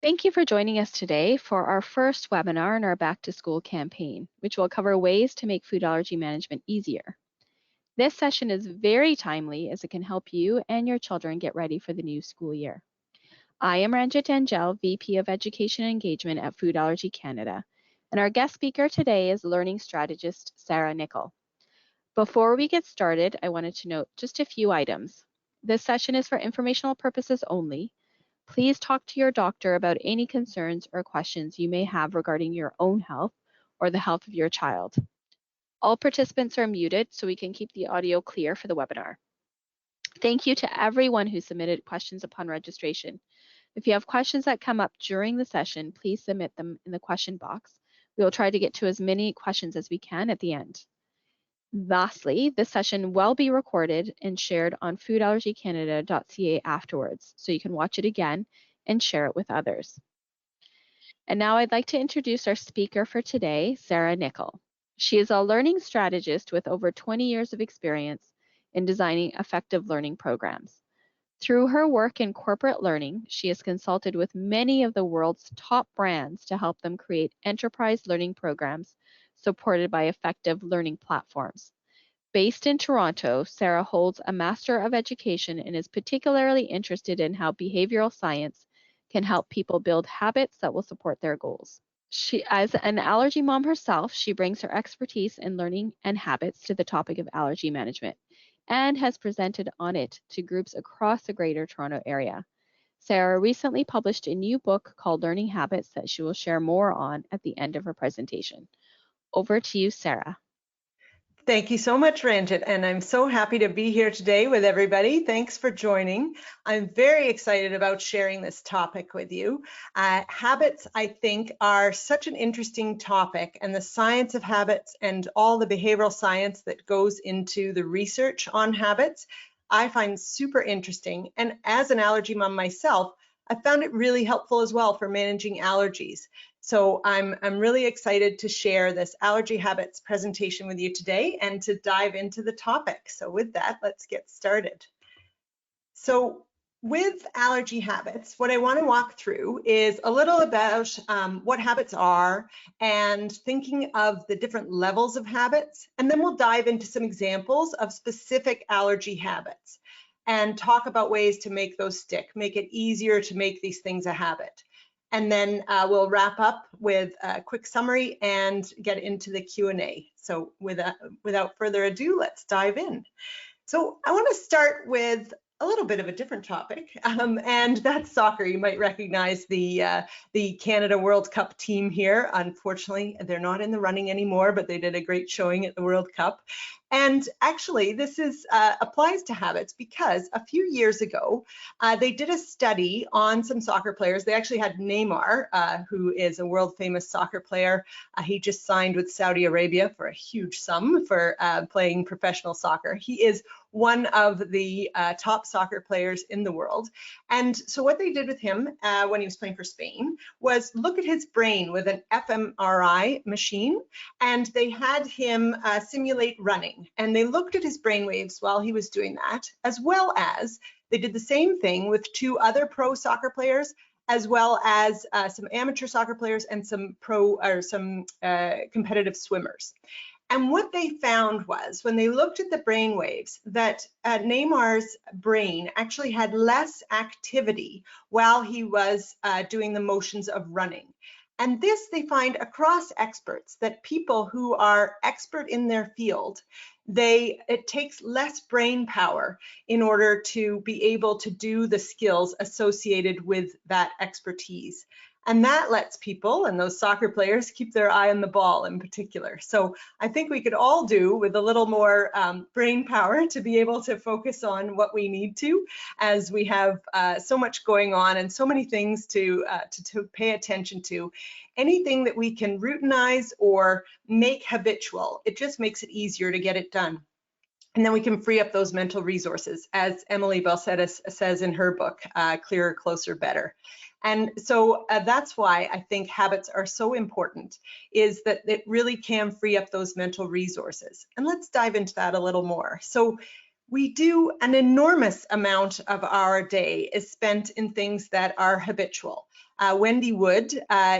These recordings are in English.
Thank you for joining us today for our first webinar in our Back to School campaign, which will cover ways to make food allergy management easier. This session is very timely as it can help you and your children get ready for the new school year. I am Ranjit Angel, VP of Education and Engagement at Food Allergy Canada, and our guest speaker today is learning strategist Sarah Nickel. Before we get started, I wanted to note just a few items. This session is for informational purposes only. Please talk to your doctor about any concerns or questions you may have regarding your own health or the health of your child. All participants are muted so we can keep the audio clear for the webinar. Thank you to everyone who submitted questions upon registration. If you have questions that come up during the session, please submit them in the question box. We will try to get to as many questions as we can at the end. Lastly, this session will be recorded and shared on foodallergycanada.ca afterwards, so you can watch it again and share it with others. And now I'd like to introduce our speaker for today, Sarah Nickel. She is a learning strategist with over 20 years of experience in designing effective learning programs. Through her work in corporate learning, she has consulted with many of the world's top brands to help them create enterprise learning programs supported by effective learning platforms. Based in Toronto, Sarah holds a Master of Education and is particularly interested in how behavioral science can help people build habits that will support their goals. As an allergy mom herself, she brings her expertise in learning and habits to the topic of allergy management and has presented on it to groups across the Greater Toronto Area. Sarah recently published a new book called Learning Habits that she will share more on at the end of her presentation. Over to you, Sarah. Thank you so much, Ranjit, and I'm so happy to be here today with everybody. Thanks for joining. I'm very excited about sharing this topic with you. Habits, I think, are such an interesting topic, and the science of habits and all the behavioral science that goes into the research on habits, I find super interesting. And as an allergy mom myself, I found it really helpful as well for managing allergies. So I'm really excited to share this allergy habits presentation with you today and to dive into the topic. So with that, let's get started. So with allergy habits, what I want to walk through is a little about what habits are and thinking of the different levels of habits. And then we'll dive into some examples of specific allergy habits and talk about ways to make those stick, make it easier to make these things a habit. And then we'll wrap up with a quick summary and get into the Q&A. So without further ado, let's dive in. So I want to start with a little bit of a different topic, and that's soccer. You might recognize the Canada World Cup team here. Unfortunately, they're not in the running anymore, but they did a great showing at the World Cup. And actually, this applies to habits because a few years ago, they did a study on some soccer players. They actually had Neymar, who is a world famous soccer player. He just signed with Saudi Arabia for a huge sum for playing professional soccer. He is one of the top soccer players in the world. And so what they did with him when he was playing for Spain was look at his brain with an fMRI machine, and they had him simulate running. And they looked at his brain waves while he was doing that, as well as they did the same thing with two other pro soccer players, as well as some amateur soccer players and some competitive swimmers. And what they found was when they looked at the brain waves that Neymar's brain actually had less activity while he was doing the motions of running. And this they find across experts, that people who are expert in their field, it takes less brain power in order to be able to do the skills associated with that expertise. And that lets people and those soccer players keep their eye on the ball in particular. So I think we could all do with a little more brain power to be able to focus on what we need to, as we have so much going on and so many things to pay attention to. Anything that we can routinize or make habitual, it just makes it easier to get it done. And then we can free up those mental resources, as Emily Balcetis says in her book, Clearer, Closer, Better. And so that's why I think habits are so important, is that it really can free up those mental resources. And let's dive into that a little more. So we do an enormous amount of our day is spent in things that are habitual. Wendy Wood,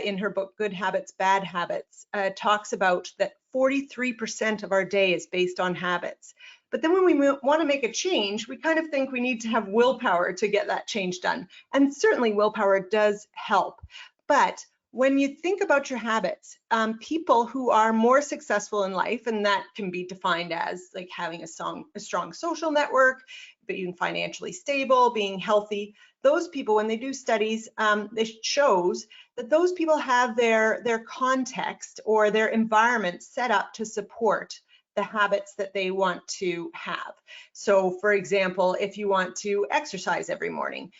in her book, Good Habits, Bad Habits, talks about that 43% of our day is based on habits. But then when we want to make a change, we kind of think we need to have willpower to get that change done. And certainly willpower does help. But when you think about your habits, people who are more successful in life, and that can be defined as like having a strong social network, being financially stable, being healthy, those people, when they do studies, it shows that those people have their context or their environment set up to support the habits that they want to have. So for example, if you want to exercise every morning,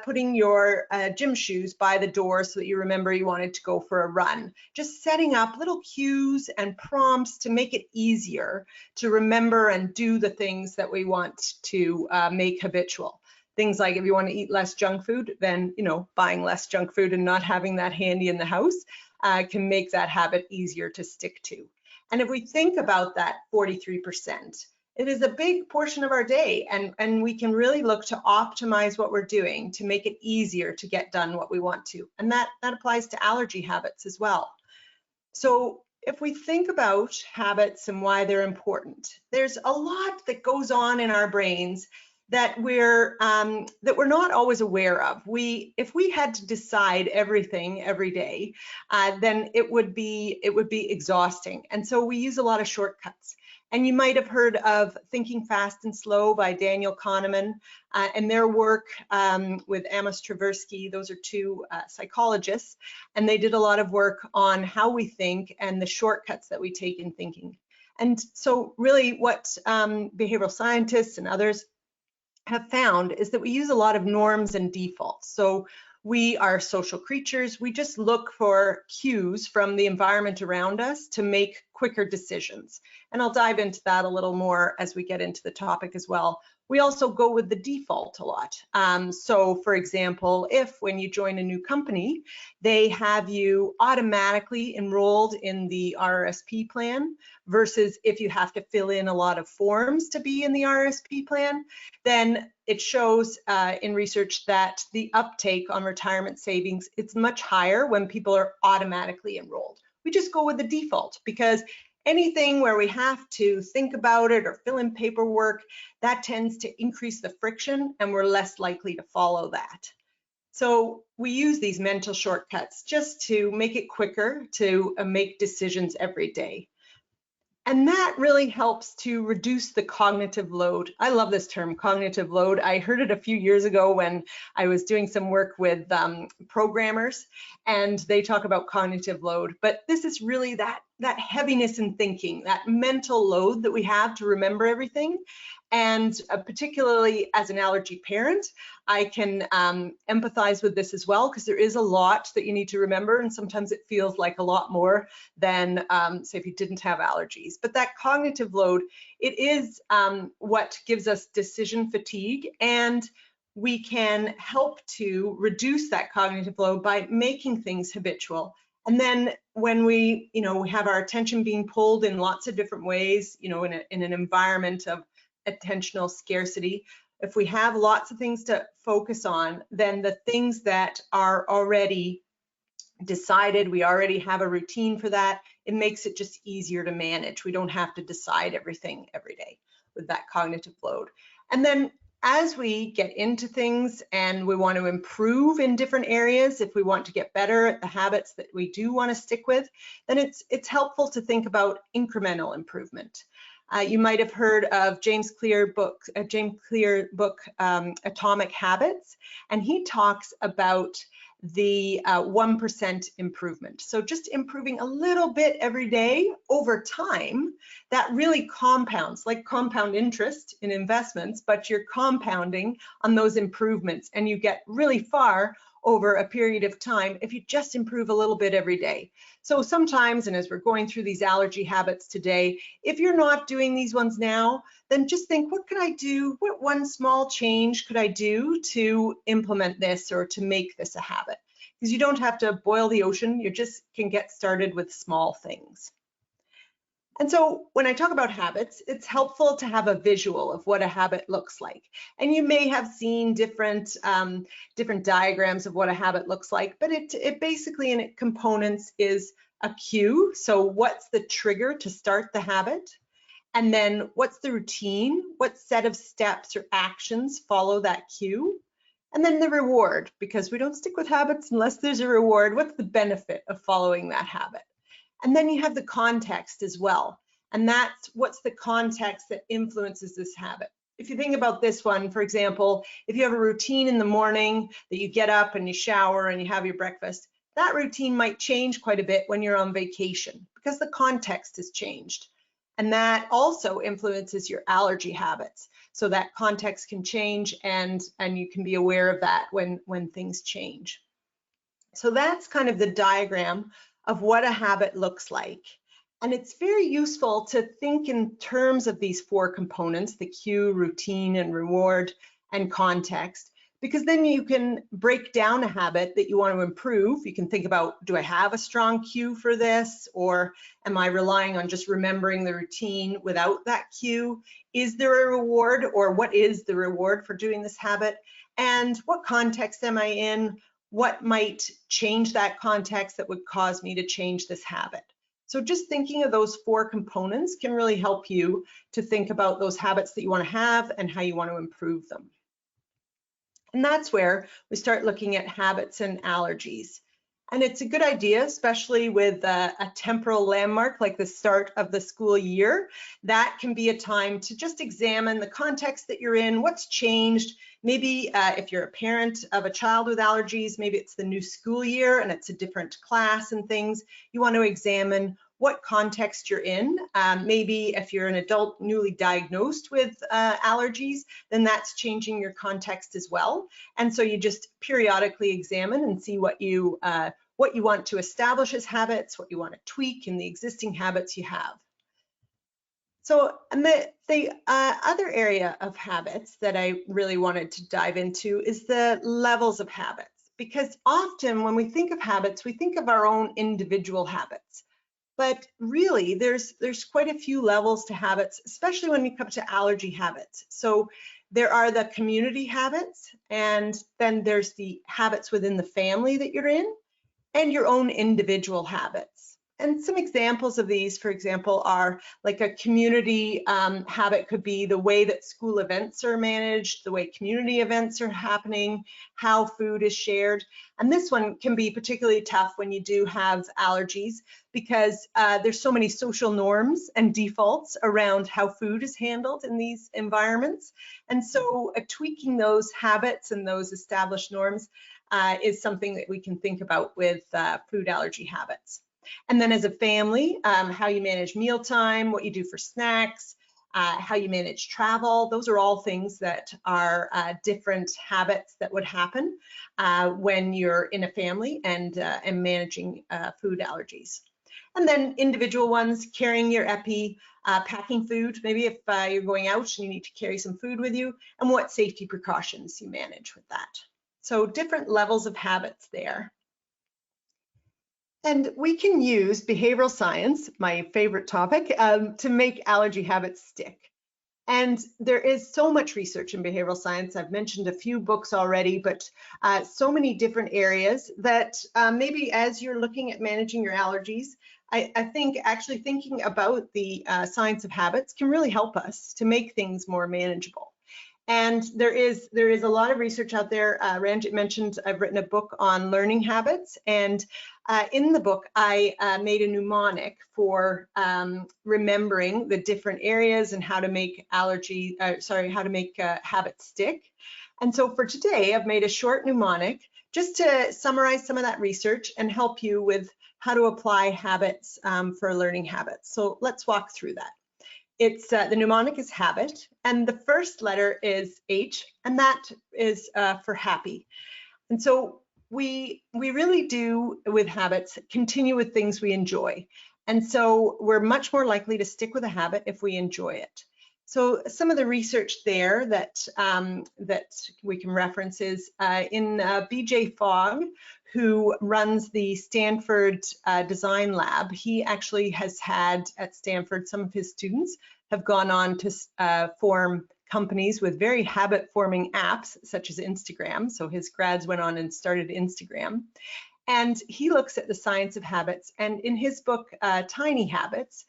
putting your gym shoes by the door so that you remember you wanted to go for a run, just setting up little cues and prompts to make it easier to remember and do the things that we want to make habitual. Things like if you want to eat less junk food, then buying less junk food and not having that handy in the house can make that habit easier to stick to. And if we think about that 43%, it is a big portion of our day, and we can really look to optimize what we're doing to make it easier to get done what we want to. And that applies to allergy habits as well. So if we think about habits and why they're important, there's a lot that goes on in our brains that we're not always aware of. If we had to decide everything every day, then it would be exhausting. And so we use a lot of shortcuts. And you might have heard of Thinking Fast and Slow by Daniel Kahneman and their work with Amos Tversky. Those are two psychologists, and they did a lot of work on how we think and the shortcuts that we take in thinking. And so really what behavioral scientists and others have found is that we use a lot of norms and defaults. So we are social creatures. We just look for cues from the environment around us to make quicker decisions. And I'll dive into that a little more as we get into the topic as well. We also go with the default a lot. So for example, if when you join a new company, they have you automatically enrolled in the RRSP plan versus if you have to fill in a lot of forms to be in the RRSP plan, then it shows in research that the uptake on retirement savings, it's much higher when people are automatically enrolled. We just go with the default because anything where we have to think about it or fill in paperwork, that tends to increase the friction and we're less likely to follow that. So we use these mental shortcuts just to make it quicker to make decisions every day. And that really helps to reduce the cognitive load. I love this term, cognitive load. I heard it a few years ago when I was doing some work with programmers, and they talk about cognitive load. But this is really that heaviness in thinking, that mental load that we have to remember everything. And particularly as an allergy parent, I can empathize with this as well, because there is a lot that you need to remember, and sometimes it feels like a lot more than, say, if you didn't have allergies. But that cognitive load, it is what gives us decision fatigue, and we can help to reduce that cognitive load by making things habitual. And then when we have our attention being pulled in lots of different ways, in an environment of attentional scarcity, if we have lots of things to focus on, then the things that are already decided, we already have a routine for that, it makes it just easier to manage. We don't have to decide everything every day with that cognitive load. And then as we get into things and we want to improve in different areas, if we want to get better at the habits that we do want to stick with, then it's helpful to think about incremental improvement. You might have heard of James Clear book, Atomic Habits, and he talks about the 1% improvement. So just improving a little bit every day over time, that really compounds, like compound interest in investments, but you're compounding on those improvements and you get really far over a period of time if you just improve a little bit every day. So sometimes, and as we're going through these allergy habits today, if you're not doing these ones now, then just think, what could I do? What one small change could I do to implement this or to make this a habit? Because you don't have to boil the ocean, you just can get started with small things. And so when I talk about habits, it's helpful to have a visual of what a habit looks like. And you may have seen different diagrams of what a habit looks like, but it basically in its components is a cue. So what's the trigger to start the habit? And then what's the routine? What set of steps or actions follow that cue? And then the reward, because we don't stick with habits unless there's a reward. What's the benefit of following that habit? And then you have the context as well. And that's what's the context that influences this habit. If you think about this one, for example, if you have a routine in the morning that you get up and you shower and you have your breakfast, that routine might change quite a bit when you're on vacation because the context has changed. And that also influences your allergy habits. So that context can change and you can be aware of that when things change. So that's kind of the diagram of what a habit looks like. And it's very useful to think in terms of these four components, the cue, routine, and reward, and context, because then you can break down a habit that you want to improve. You can think about, do I have a strong cue for this? Or am I relying on just remembering the routine without that cue? Is there a reward, or what is the reward for doing this habit? And what context am I in? What might change that context that would cause me to change this habit? So just thinking of those four components can really help you to think about those habits that you want to have and how you want to improve them. And that's where we start looking at habits and allergies. And it's a good idea, especially with a temporal landmark like the start of the school year. That can be a time to just examine the context that you're in, what's changed. Maybe if you're a parent of a child with allergies, maybe it's the new school year and it's a different class and things. You want to examine what context you're in. Maybe if you're an adult newly diagnosed with allergies, then that's changing your context as well. And so you just periodically examine and see what you want to establish as habits, what you want to tweak in the existing habits you have. So the other area of habits that I really wanted to dive into is the levels of habits, because often when we think of habits, we think of our own individual habits. But really, there's quite a few levels to habits, especially when we come to allergy habits. So there are the community habits, and then there's the habits within the family that you're in, and your own individual habits. And some examples of these, for example, are like a community habit could be the way that school events are managed, the way community events are happening, how food is shared. And this one can be particularly tough when you do have allergies because there's so many social norms and defaults around how food is handled in these environments. And so tweaking those habits and those established norms is something that we can think about with food allergy habits. And then as a family, how you manage mealtime, what you do for snacks, how you manage travel. Those are all things that are different habits that would happen when you're in a family and managing food allergies. And then individual ones, carrying your epi, packing food, maybe if you're going out and you need to carry some food with you, and what safety precautions you manage with that. So different levels of habits there. And we can use behavioral science, my favorite topic, to make allergy habits stick. And there is so much research in behavioral science. I've mentioned a few books already, but so many different areas that maybe as you're looking at managing your allergies, I think actually thinking about the science of habits can really help us to make things more manageable. And there is a lot of research out there. Ranjit mentioned I've written a book on learning habits, and in the book I made a mnemonic for remembering the different areas and how to make habits stick. And so for today, I've made a short mnemonic just to summarize some of that research and help you with how to apply habits for learning habits. So let's walk through that. It's the mnemonic is habit, and the first letter is H, and that is for happy. And so we really do with habits continue with things we enjoy, and so we're much more likely to stick with a habit if we enjoy it. So some of the research there that we can reference is in B.J. Fogg, who runs the Stanford Design Lab. He actually has had at Stanford, some of his students have gone on to form companies with very habit-forming apps, such as Instagram. So his grads went on and started Instagram. And he looks at the science of habits. And in his book, Tiny Habits,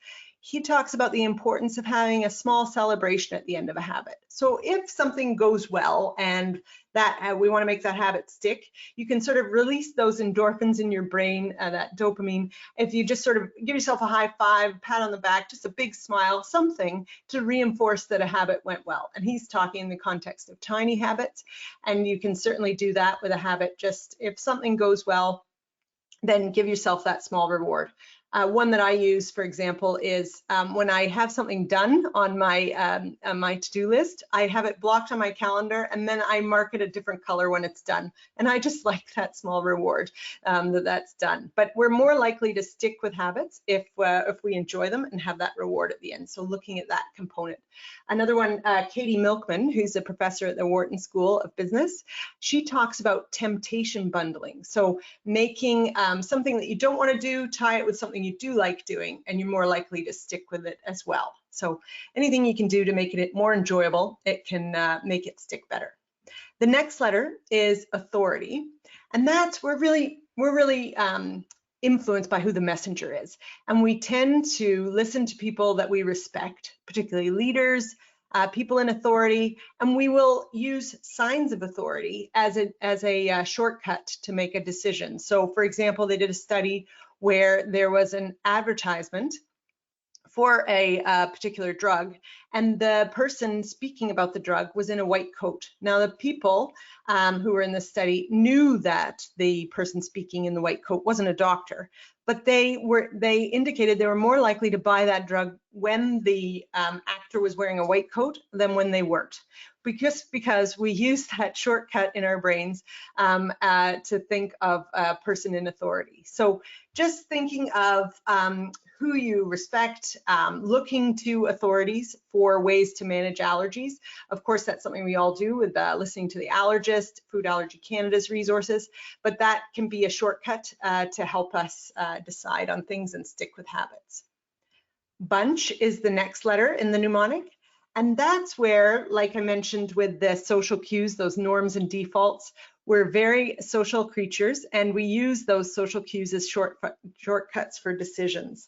he talks about the importance of having a small celebration at the end of a habit. So if something goes well and that we want to make that habit stick, you can sort of release those endorphins in your brain, that dopamine. If you just sort of give yourself a high five, pat on the back, just a big smile, something to reinforce that a habit went well. And he's talking in the context of tiny habits. And you can certainly do that with a habit. Just if something goes well, then give yourself that small reward. One that I use, for example, is when I have something done on my to-do list, I have it blocked on my calendar, and then I mark it a different color when it's done. And I just like that small reward that's done. But we're more likely to stick with habits if we enjoy them and have that reward at the end. So looking at that component. Another one, Katie Milkman, who's a professor at the Wharton School of Business, she talks about temptation bundling. So making something that you don't want to do, tie it with something you do like doing, and you're more likely to stick with it as well. So anything you can do to make it more enjoyable, it can make it stick better. The next letter is authority, and that's we're really influenced by who the messenger is, and we tend to listen to people that we respect, particularly leaders, people in authority, and we will use signs of authority as a shortcut to make a decision. So, for example, they did a study where there was an advertisement for a particular drug, and the person speaking about the drug was in a white coat. Now, the people who were in the study knew that the person speaking in the white coat wasn't a doctor, but they indicated they were more likely to buy that drug when the actor was wearing a white coat than when they weren't. Because we use that shortcut in our brains to think of a person in authority. So just thinking of who you respect, looking to authorities for ways to manage allergies. Of course, that's something we all do with listening to the allergist, Food Allergy Canada's resources, but that can be a shortcut to help us decide on things and stick with habits. Bunch is the next letter in the mnemonic. And that's where, like I mentioned with the social cues, those norms and defaults, we're very social creatures, and we use those social cues as shortcuts for decisions.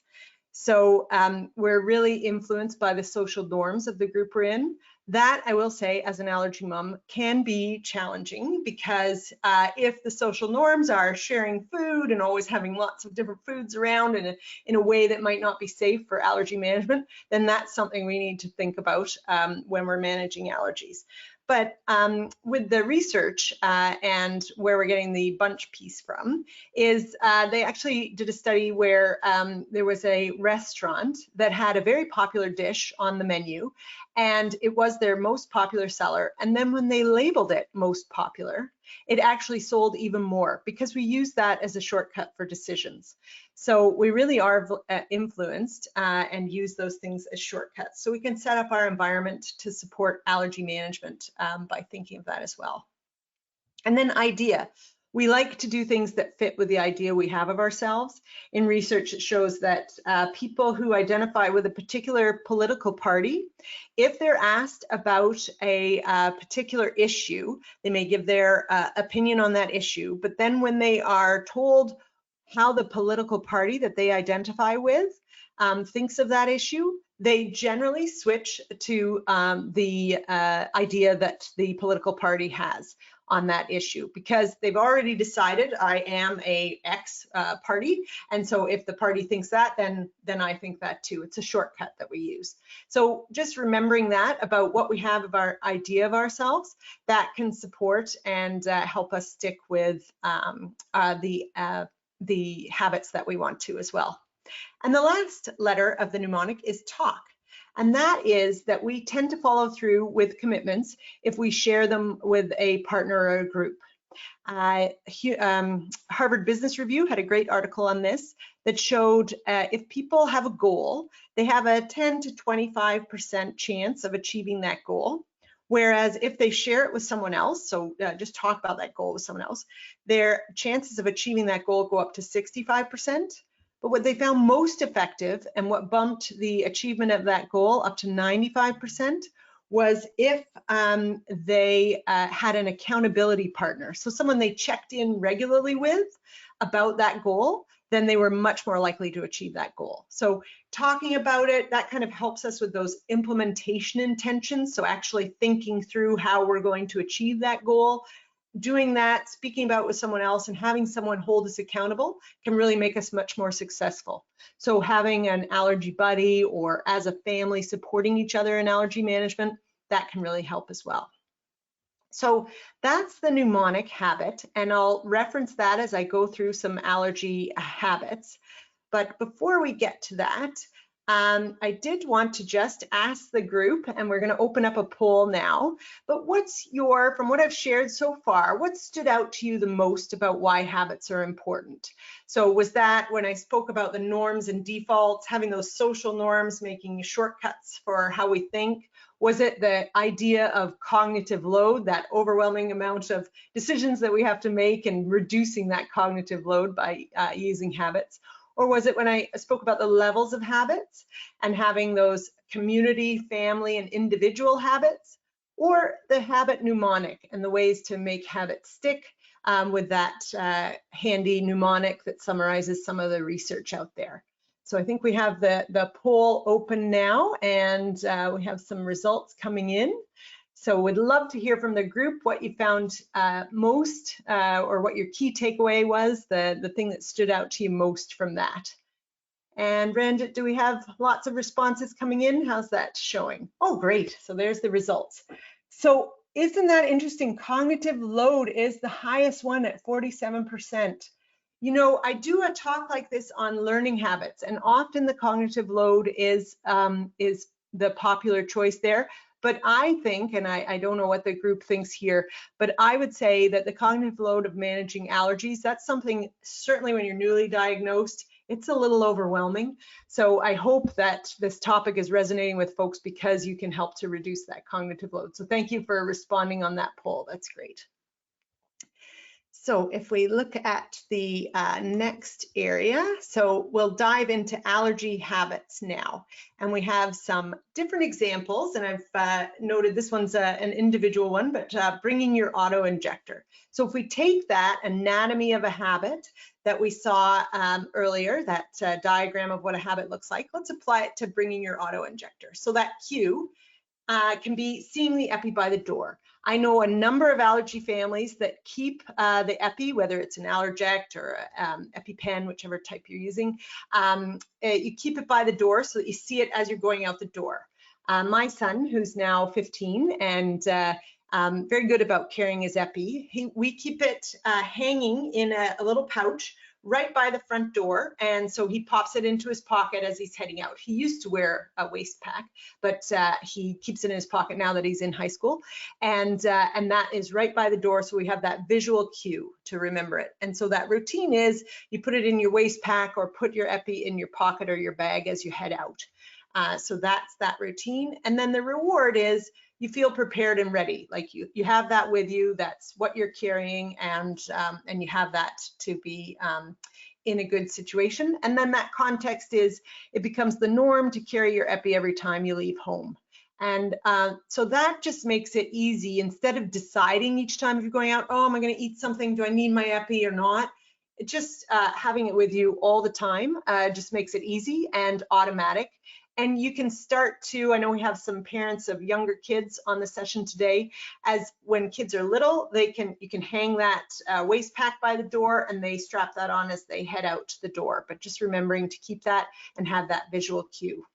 So we're really influenced by the social norms of the group we're in. That, I will say, as an allergy mom, can be challenging because if the social norms are sharing food and always having lots of different foods around in a way that might not be safe for allergy management, then that's something we need to think about when we're managing allergies. But with the research and where we're getting the bunch piece from is they actually did a study where there was a restaurant that had a very popular dish on the menu, and it was their most popular seller. And then when they labeled it most popular, it actually sold even more because we use that as a shortcut for decisions. So we really are influenced and use those things as shortcuts. So we can set up our environment to support allergy management by thinking of that as well. And then idea. We like to do things that fit with the idea we have of ourselves. In research, it shows that people who identify with a particular political party, if they're asked about a particular issue, they may give their opinion on that issue, but then when they are told how the political party that they identify with thinks of that issue, they generally switch to the idea that the political party has on that issue, because they've already decided I am a X party, and so if the party thinks that, then I think that too. It's a shortcut that we use. So just remembering that about what we have of our idea of ourselves, that can support and help us stick with the habits that we want to as well. And the last letter of the mnemonic is talk. And that is that we tend to follow through with commitments if we share them with a partner or a group. Harvard Business Review had a great article on this that showed if people have a goal, they have a 10 to 25% chance of achieving that goal. Whereas if they share it with someone else, so just talk about that goal with someone else, their chances of achieving that goal go up to 65%. But what they found most effective and what bumped the achievement of that goal up to 95% was if they had an accountability partner. So someone they checked in regularly with about that goal, then they were much more likely to achieve that goal. So talking about it, that kind of helps us with those implementation intentions. So actually thinking through how we're going to achieve that goal, doing that, speaking about it with someone else, and having someone hold us accountable can really make us much more successful. So having an allergy buddy or as a family supporting each other in allergy management, that can really help as well. So that's the mnemonic habit, and I'll reference that as I go through some allergy habits. But before we get to that, I did want to just ask the group, and we're going to open up a poll now, but from what I've shared so far, what stood out to you the most about why habits are important? So was that when I spoke about the norms and defaults, having those social norms, making shortcuts for how we think? Was it the idea of cognitive load, that overwhelming amount of decisions that we have to make, and reducing that cognitive load by using habits? Or was it when I spoke about the levels of habits and having those community, family, and individual habits? Or the habit mnemonic and the ways to make habits stick with that handy mnemonic that summarizes some of the research out there? So I think we have the poll open now, and we have some results coming in. So we'd love to hear from the group what you found most, or what your key takeaway was, the thing that stood out to you most from that. And Ranjit, do we have lots of responses coming in? How's that showing? Oh, great. So there's the results. So isn't that interesting? Cognitive load is the highest one at 47%. You know, I do a talk like this on learning habits, and often the cognitive load is the popular choice there. But I think, and I don't know what the group thinks here, but I would say that the cognitive load of managing allergies, that's something, certainly when you're newly diagnosed, it's a little overwhelming. So I hope that this topic is resonating with folks because you can help to reduce that cognitive load. So thank you for responding on that poll. That's great. So if we look at the next area, so we'll dive into allergy habits now. And we have some different examples, and I've noted this one's an individual one, but bringing your auto injector. So if we take that anatomy of a habit that we saw earlier, that diagram of what a habit looks like, let's apply it to bringing your auto injector. So that cue can be seeing the epi by the door. I know a number of allergy families that keep the epi, whether it's an Allerject or EpiPen, whichever type you're using, you keep it by the door so that you see it as you're going out the door. My son, who's now 15 and very good about carrying his epi, we keep it hanging in a little pouch right by the front door, and so he pops it into his pocket as he's heading out. He used to wear a waist pack, but he keeps it in his pocket now that he's in high school, and that is right by the door, so we have that visual cue to remember it. And so that routine is you put it in your waist pack or put your epi in your pocket or your bag as you head out. So that's that routine. And then the reward is you feel prepared and ready, like you have that with you, that's what you're carrying, and you have that to be in a good situation. And then that context is, it becomes the norm to carry your epi every time you leave home. And so that just makes it easy. Instead of deciding each time if you're going out, oh, am I going to eat something? Do I need my epi or not? It just having it with you all the time just makes it easy and automatic. And you can start to, I know we have some parents of younger kids on the session today, as when kids are little, you can hang that waist pack by the door and they strap that on as they head out the door. But just remembering to keep that and have that visual cue.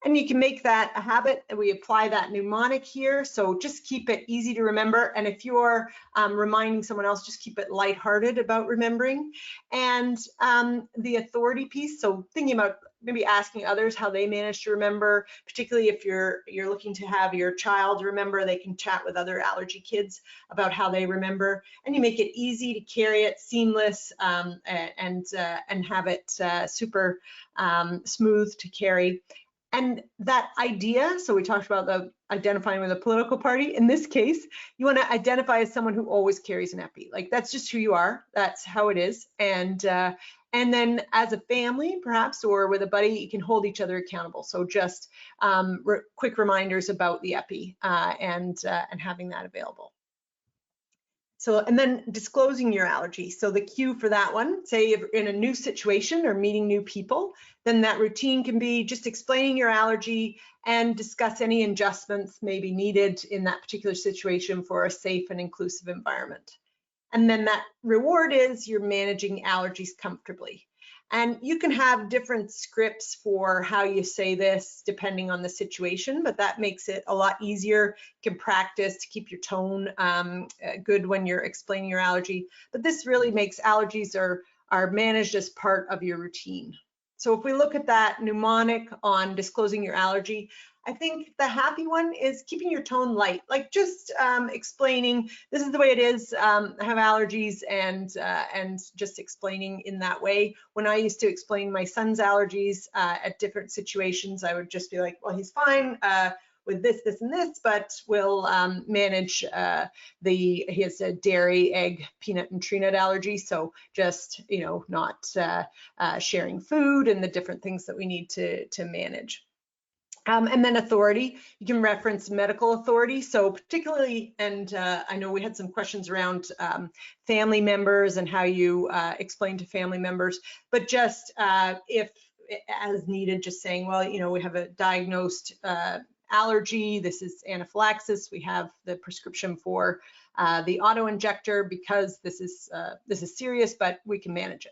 And you can make that a habit, and we apply that mnemonic here. So just keep it easy to remember. And if you're reminding someone else, just keep it lighthearted about remembering. And the authority piece, so thinking about maybe asking others how they manage to remember, particularly if you're looking to have your child remember, they can chat with other allergy kids about how they remember. And you make it easy to carry it, seamless, and have it super smooth to carry. And that idea, so we talked about the identifying with a political party. In this case, you want to identify as someone who always carries an epi. Like that's just who you are. That's how it is. And then as a family, perhaps, or with a buddy, you can hold each other accountable. So just quick reminders about the epi and having that available. So, and then disclosing your allergy. So the cue for that one, say if in a new situation or meeting new people, then that routine can be just explaining your allergy and discuss any adjustments may be needed in that particular situation for a safe and inclusive environment. And then that reward is you're managing allergies comfortably. And you can have different scripts for how you say this depending on the situation, but that makes it a lot easier. You can practice to keep your tone good when you're explaining your allergy. But this really makes allergies are managed as part of your routine. So if we look at that mnemonic on disclosing your allergy, I think the happy one is keeping your tone light, like just explaining this is the way it is. I have allergies, and just explaining in that way. When I used to explain my son's allergies at different situations, I would just be like, well, he's fine with this, this, and this, but we'll manage he has a dairy, egg, peanut, and tree nut allergy. So just, not sharing food and the different things that we need to manage. And then authority, you can reference medical authority. So particularly, and I know we had some questions around family members and how you explain to family members, but just if as needed, just saying, well, we have a diagnosed allergy, this is anaphylaxis, we have the prescription for the auto injector because this is serious, but we can manage it.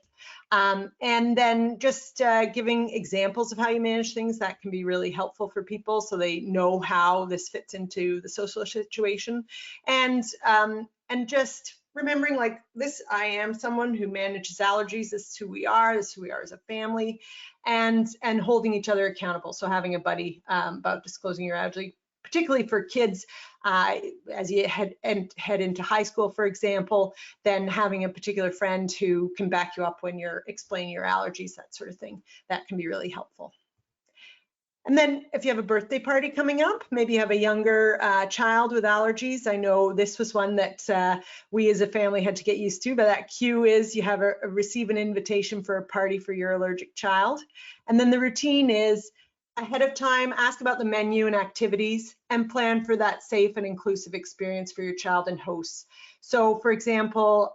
And then just giving examples of how you manage things, that can be really helpful for people so they know how this fits into the social situation. And just remembering, like, this, I am someone who manages allergies, this is who we are, this is who we are as a family, and holding each other accountable. So having a buddy about disclosing your allergy, particularly for kids as you head into high school, for example, then having a particular friend who can back you up when you're explaining your allergies, that sort of thing, that can be really helpful. And then if you have a birthday party coming up, maybe you have a younger child with allergies. I know this was one that we as a family had to get used to, but that cue is you have receive an invitation for a party for your allergic child. And then the routine is ahead of time, ask about the menu and activities and plan for that safe and inclusive experience for your child and hosts. So for example,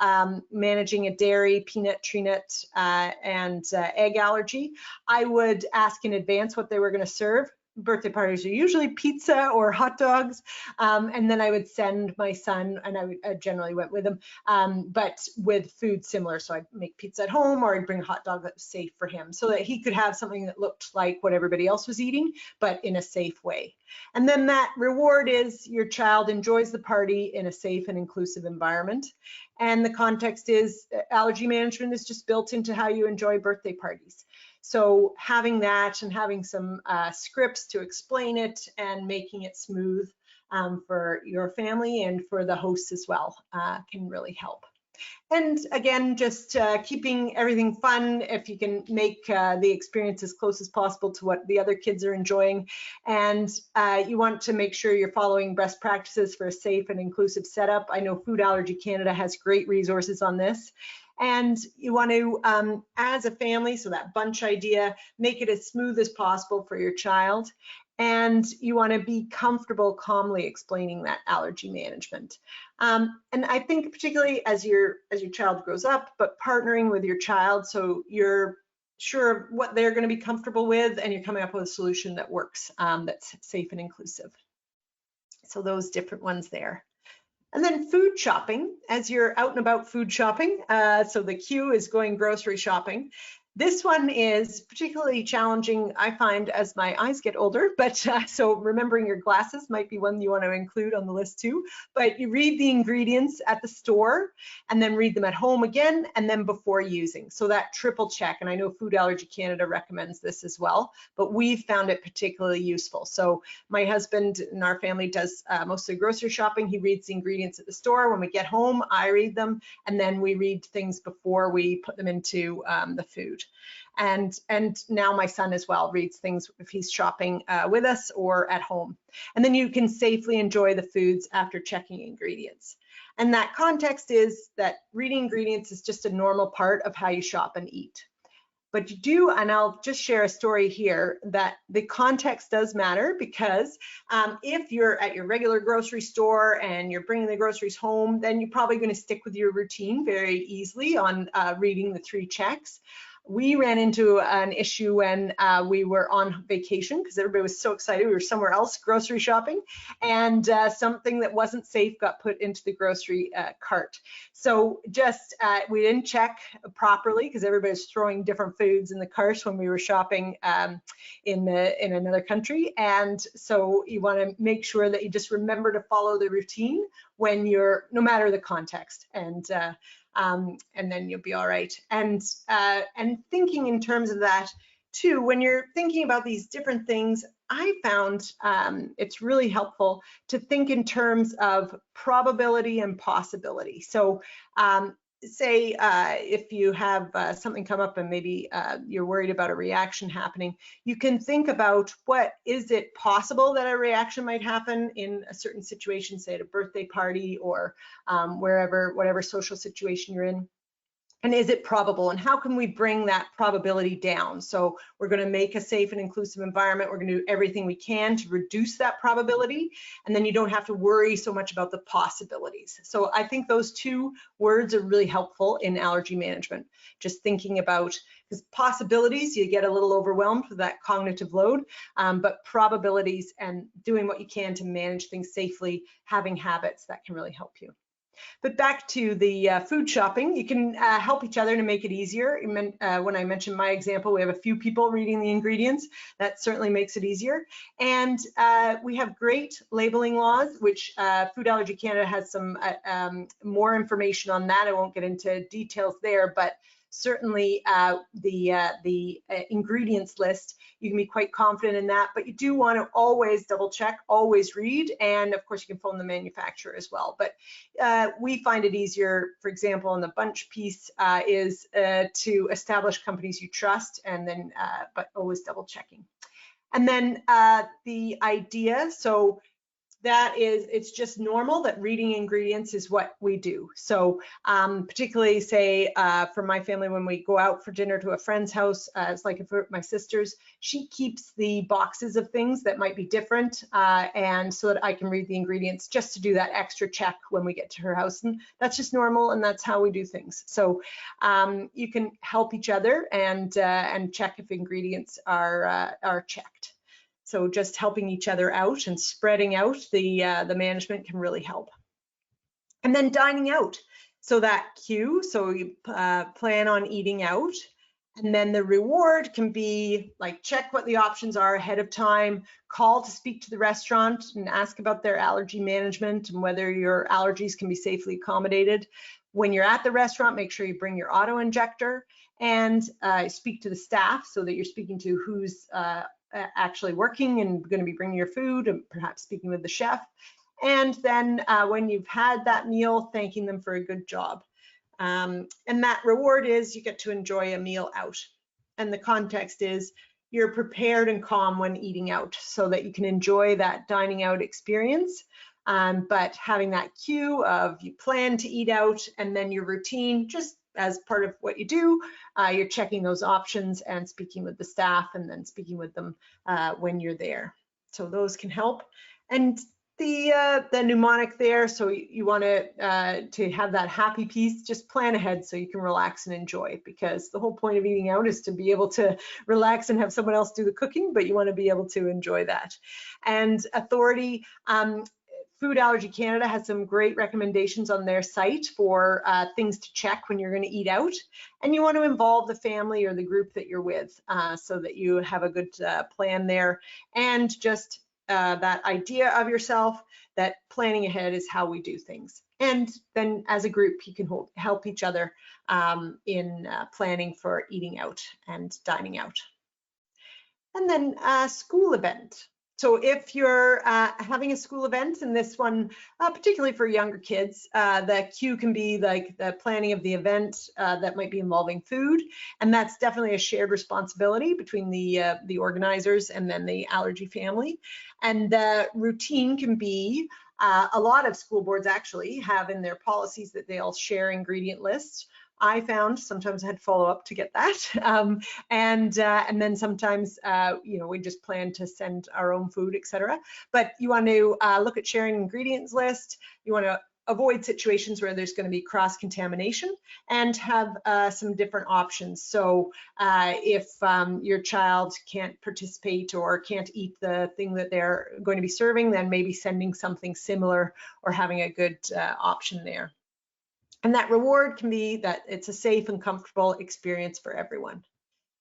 managing a dairy, peanut, tree nut, and egg allergy, I would ask in advance what they were going to serve. Birthday parties are usually pizza or hot dogs, and then I would send my son, and I generally went with him, but with food similar. So I'd make pizza at home, or I'd bring a hot dog that was safe for him so that he could have something that looked like what everybody else was eating, but in a safe way. And then that reward is your child enjoys the party in a safe and inclusive environment. And the context is allergy management is just built into how you enjoy birthday parties. So having that and having some scripts to explain it and making it smooth for your family and for the hosts as well can really help. And again, just keeping everything fun. If you can make the experience as close as possible to what the other kids are enjoying. And you want to make sure you're following best practices for a safe and inclusive setup. I know Food Allergy Canada has great resources on this. And you want to, as a family, so that bunch idea, make it as smooth as possible for your child. And you want to be comfortable calmly explaining that allergy management. And I think particularly as your child grows up, but partnering with your child so you're sure of what they're going to be comfortable with and you're coming up with a solution that works, that's safe and inclusive. So those different ones there. And then food shopping, as you're out and about food shopping. So the cue is going grocery shopping. This one is particularly challenging, I find, as my eyes get older, but so remembering your glasses might be one you want to include on the list too. But you read the ingredients at the store and then read them at home again and then before using. So that triple check, and I know Food Allergy Canada recommends this as well, but we've found it particularly useful. So my husband and our family does most of the grocery shopping. He reads the ingredients at the store. When we get home, I read them, and then we read things before we put them into the food. And now my son as well reads things if he's shopping with us or at home. And then you can safely enjoy the foods after checking ingredients. And that context is that reading ingredients is just a normal part of how you shop and eat. But you do, and I'll just share a story here, that the context does matter, because if you're at your regular grocery store and you're bringing the groceries home, then you're probably going to stick with your routine very easily on reading the 3 checks. We ran into an issue when we were on vacation, because everybody was so excited. We were somewhere else grocery shopping, and something that wasn't safe got put into the grocery cart. So just we didn't check properly, because everybody was throwing different foods in the cart when we were shopping in another country. And so you want to make sure that you just remember to follow the routine when you're, no matter the context, and then you'll be all right. And thinking in terms of that too, when you're thinking about these different things, I found it's really helpful to think in terms of probability and possibility. So say if you have something come up and maybe you're worried about a reaction happening, you can think about, what is it possible that a reaction might happen in a certain situation, say at a birthday party or wherever, whatever social situation you're in. And is it probable, and how can we bring that probability down? So we're going to make a safe and inclusive environment. We're going to do everything we can to reduce that probability, and then you don't have to worry so much about the possibilities. So I think those 2 words are really helpful in allergy management. Just thinking about, because possibilities, you get a little overwhelmed with that cognitive load, but probabilities and doing what you can to manage things safely, having habits, that can really help you. But back to the food shopping, you can help each other to make it easier. When I mentioned my example, we have a few people reading the ingredients. That certainly makes it easier. And we have great labeling laws, which Food Allergy Canada has some more information on that. I won't get into details there, but certainly the ingredients list, you can be quite confident in that, but you do want to always double check, always read, and of course you can phone the manufacturer as well. But we find it easier, for example, on the bunch piece is to establish companies you trust, and then but always double checking. And then the idea, so that is, it's just normal that reading ingredients is what we do. So particularly say for my family, when we go out for dinner to a friend's house, it's like for my sister's, she keeps the boxes of things that might be different, and so that I can read the ingredients, just to do that extra check when we get to her house. And that's just normal, and that's how we do things. So you can help each other and check if ingredients are checked. So just helping each other out and spreading out the management can really help. And then dining out. So that cue, so you plan on eating out. And then the reward can be like, check what the options are ahead of time, call to speak to the restaurant and ask about their allergy management and whether your allergies can be safely accommodated. When you're at the restaurant, make sure you bring your auto injector, and speak to the staff so that you're speaking to who's actually working and going to be bringing your food, and perhaps speaking with the chef. And then when you've had that meal, thanking them for a good job. And that reward is you get to enjoy a meal out. And the context is you're prepared and calm when eating out, so that you can enjoy that dining out experience. But having that cue of you plan to eat out, and then your routine, just as part of what you do, you're checking those options and speaking with the staff, and then speaking with them when you're there. So those can help. And the mnemonic there, so you want to have that happy piece, just plan ahead so you can relax and enjoy, because the whole point of eating out is to be able to relax and have someone else do the cooking, but you want to be able to enjoy that. And authority, Food Allergy Canada has some great recommendations on their site for things to check when you're going to eat out, and you want to involve the family or the group that you're with so that you have a good plan there. And just that idea of yourself, that planning ahead is how we do things. And then as a group, you can help each other in planning for eating out and dining out. And then school event. So if you're having a school event, and this one, particularly for younger kids, the cue can be like the planning of the event that might be involving food, and that's definitely a shared responsibility between the organizers and then the allergy family. And the routine can be a lot of school boards actually have in their policies that they'll share ingredient lists. I found sometimes I had to follow up to get that, and then sometimes we just plan to send our own food, etc. But you want to look at sharing ingredients list. You want to avoid situations where there's going to be cross-contamination and have some different options. So if your child can't participate or can't eat the thing that they're going to be serving, then maybe sending something similar or having a good option there. And that reward can be that it's a safe and comfortable experience for everyone.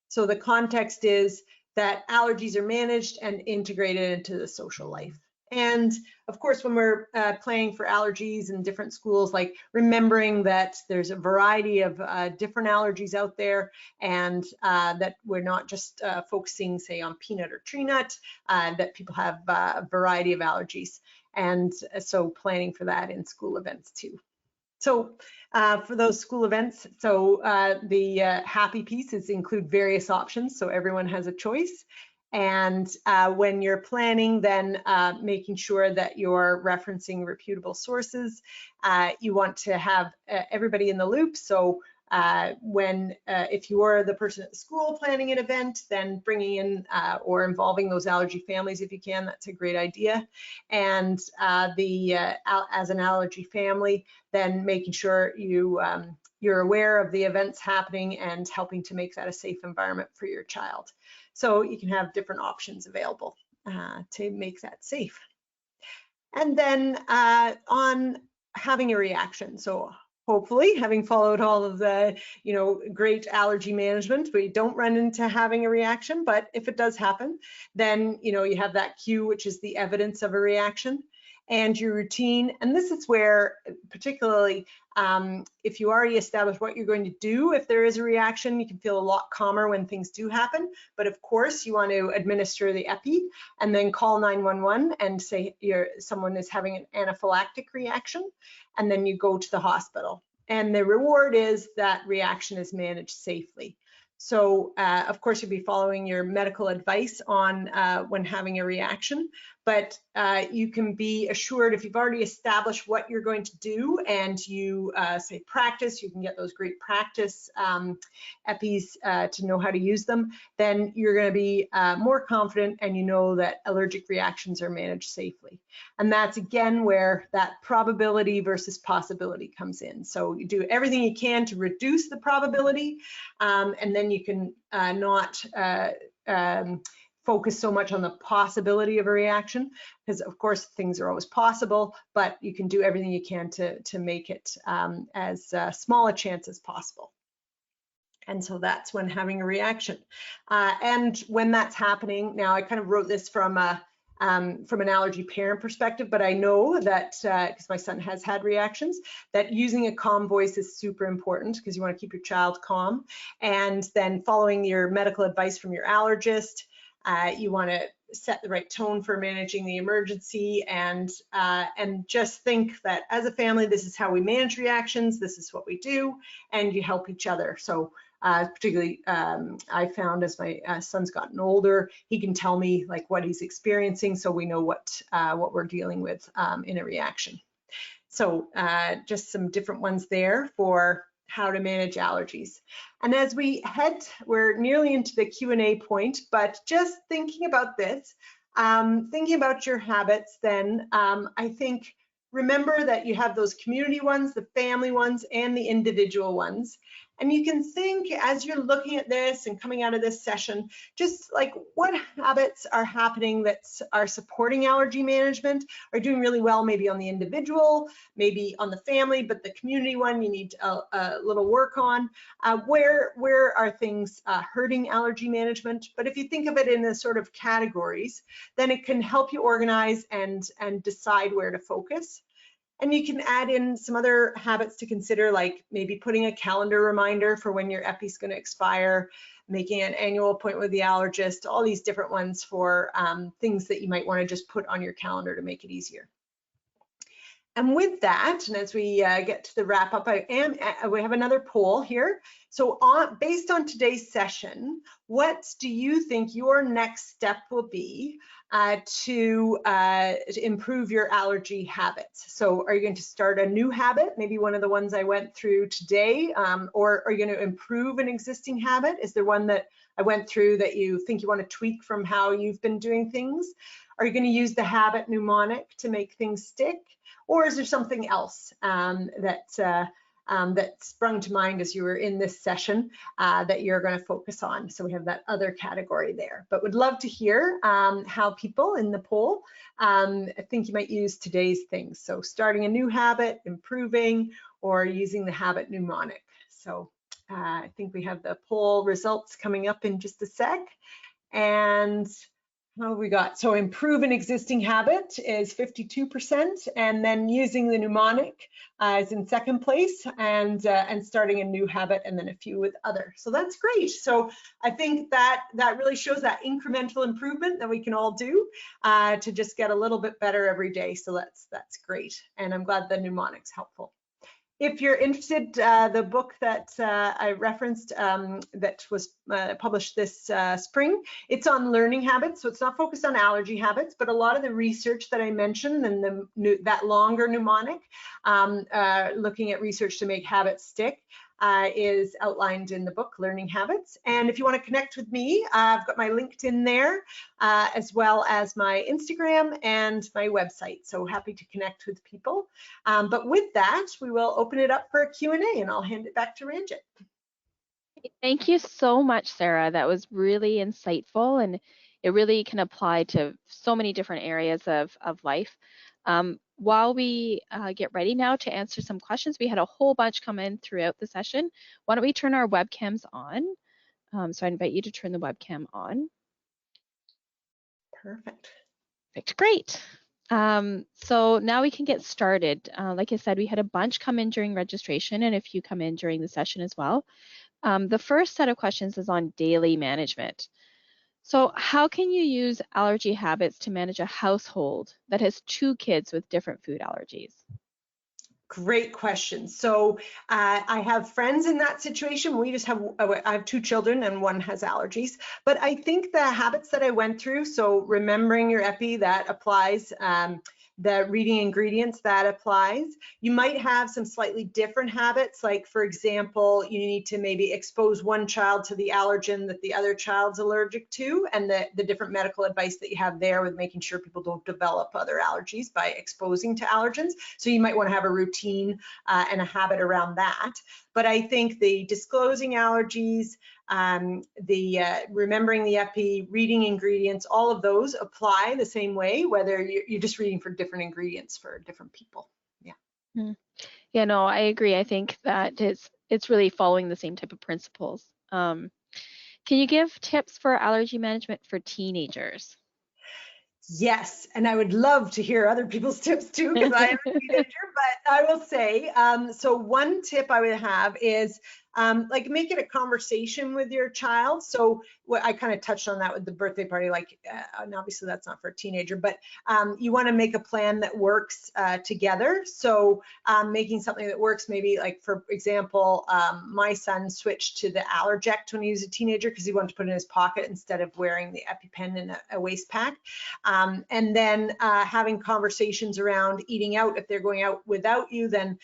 So the context is that allergies are managed and integrated into the social life. And of course, when we're planning for allergies in different schools, like remembering that there's a variety of different allergies out there, and that we're not just focusing, say, on peanut or tree nut, that people have a variety of allergies. And so planning for that in school events too. So for those school events, so the happy pieces include various options, so everyone has a choice. And when you're planning, then making sure that you're referencing reputable sources. You want to have everybody in the loop. So if you are the person at the school planning an event, then bringing in or involving those allergy families if you can, that's a great idea. And as an allergy family, then making sure you're aware of the events happening and helping to make that a safe environment for your child. So you can have different options available to make that safe. And then on having a reaction. So hopefully, having followed all of the great allergy management, we don't run into having a reaction. But if it does happen, then you have that cue, which is the evidence of a reaction, and your routine. And this is where, particularly if you already established what you're going to do, if there is a reaction, you can feel a lot calmer when things do happen. But of course, you want to administer the epi and then call 911 and say someone is having an anaphylactic reaction, and then you go to the hospital. And the reward is that reaction is managed safely. So of course, you'll be following your medical advice on when having a reaction, but you can be assured if you've already established what you're going to do and you say practice, you can get those great practice EPIs to know how to use them, then you're going to be more confident and you know that allergic reactions are managed safely. And that's again where that probability versus possibility comes in. So you do everything you can to reduce the probability, and then you can not focus so much on the possibility of a reaction, because of course things are always possible, but you can do everything you can to make it as small a chance as possible. And so that's when having a reaction. And when that's happening, now I kind of wrote this from an allergy parent perspective, but I know that because my son has had reactions, that using a calm voice is super important because you want to keep your child calm. And then following your medical advice from your allergist, you want to set the right tone for managing the emergency, and just think that as a family, this is how we manage reactions, this is what we do, and you help each other. So particularly I found as my son's gotten older, he can tell me like what he's experiencing, so we know what we're dealing with in a reaction. So just some different ones there for how to manage allergies. And as we're nearly into the Q&A point, but just thinking about this, thinking about your habits, then I think remember that you have those community ones, the family ones, and the individual ones. And you can think as you're looking at this and coming out of this session, just like what habits are happening that are supporting allergy management, are doing really well, maybe on the individual, maybe on the family, but the community one you need a little work on. Where are things hurting allergy management? But if you think of it in the sort of categories, then it can help you organize and decide where to focus. And you can add in some other habits to consider, like maybe putting a calendar reminder for when your epi is going to expire, making an annual appointment with the allergist, all these different ones for things that you might want to just put on your calendar to make it easier. And with that, and as we get to the wrap up, we have another poll here. So based on today's session, what do you think your next step will be to improve your allergy habits? So are you going to start a new habit, maybe one of the ones I went through today, or are you going to improve an existing habit? Is there one that I went through that you think you want to tweak from how you've been doing things? Are you going to use the habit mnemonic to make things stick? Or is there something else that sprung to mind as you were in this session that you're going to focus on? So we have that other category there. But would love to hear how people in the poll think you might use today's things. So starting a new habit, improving, or using the habit mnemonic. So I think we have the poll results coming up in just a sec. And how have we got? So improve an existing habit is 52%, and then using the mnemonic is in second place, and starting a new habit, and then a few with other. So that's great. So I think that really shows that incremental improvement that we can all do to just get a little bit better every day. So that's great, and I'm glad the mnemonic's helpful. If you're interested, the book that I referenced that was published this spring, it's on learning habits. So it's not focused on allergy habits, but a lot of the research that I mentioned and that longer mnemonic, looking at research to make habits stick, is outlined in the book, Learning Habits. And if you want to connect with me, I've got my LinkedIn there, as well as my Instagram and my website. So happy to connect with people. But with that, we will open it up for a Q&A, and I'll hand it back to Ranjit. Thank you so much, Sarah. That was really insightful, and it really can apply to so many different areas of life. While we get ready now to answer some questions, we had a whole bunch come in throughout the session. Why don't we turn our webcams on? So I invite you to turn the webcam on. Perfect. Great. So now we can get started. Like I said, we had a bunch come in during registration and a few come in during the session as well. The first set of questions is on daily management. So how can you use allergy habits to manage a household that has 2 kids with different food allergies? Great question. So I have friends in that situation. I have 2 children and one has allergies, but I think the habits that I went through, so remembering your epi, that applies. The reading ingredients, that applies. You might have some slightly different habits, like for example, you need to maybe expose one child to the allergen that the other child's allergic to, and the different medical advice that you have there with making sure people don't develop other allergies by exposing to allergens. So you might want to have a routine and a habit around that. But I think the disclosing allergies, remembering the epi, reading ingredients, all of those apply the same way, whether you're just reading for different ingredients for different people. Yeah. Yeah, no, I agree. I think that it's really following the same type of principles. Can you give tips for allergy management for teenagers? Yes, and I would love to hear other people's tips too, because I am a teenager, but I will say, so one tip I would have is like make it a conversation with your child. So what I kind of touched on that with the birthday party, like, and obviously that's not for a teenager, but you want to make a plan that works together. So making something that works, maybe like, for example, my son switched to the Allerject when he was a teenager because he wanted to put it in his pocket instead of wearing the EpiPen in a waist pack. And then having conversations around eating out. If they're going out without you, then